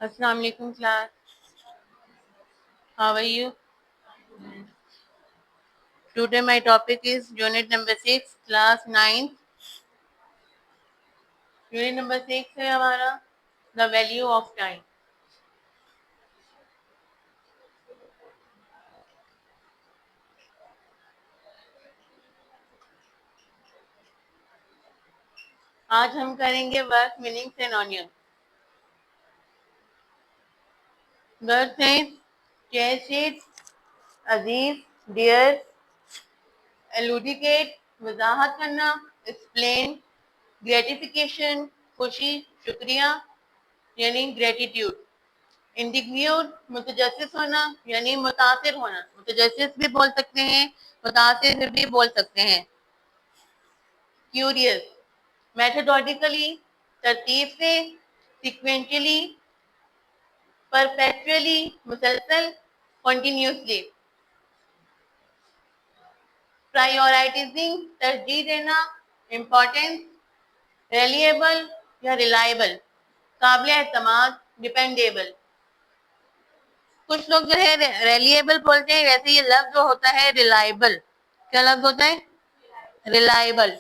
Assalamu alaikum class. How are you? Today my topic is unit number 6, class 9. Unit number 6 है हमारा the value of time. आज हम करेंगे work meaning सिनोनियम. Work है चेसिट, अजीज, dear, एलुडिकेट, वजाहत करना, explain, gratification, खुशी, शुक्रिया यानी ग्रेटिट्यूड, इंडिग्न्यूड मुतजस्सिस होना यानी मुतासिर होना, मुतजस्सिस भी बोल सकते हैं, मुतासिर भी बोल सकते हैं. क्यूरियस मेथोडोडिकली तरतीब से, सिक्वेंशली परपेचुअली मुसलसल, कॉन्टिन्यूसली. प्रायोरिटाइजिंग तरजीह देना, इम्पोर्टेंस, रिलायबल या रिलायबल, काबिल एतमाद, डिपेंडेबल. कुछ लोग जो है रिलायबल बोलते हैं, वैसे ये लफ्ज जो होता है रिलायबल. क्या लफ्ज होता है? रिलायबल.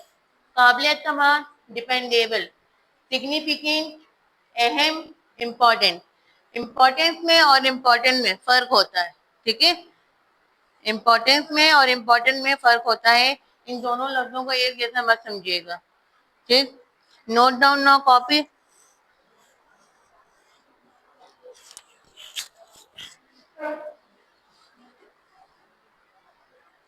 काबिल एतमाद, डिपेंडेबल. सिग्निफिकेंट, अहम, इम्पोर्टेंट. इम्पोर्टेंस में और इम्पोर्टेंट में फर्क होता है. ठीक है, इम्पोर्टेंस में और इम्पोर्टेंट में फर्क होता है. इन दोनों लफ्जों को एक जैसा मत समझिएगा. ठीक, नोट डाउन नाउ कॉपी.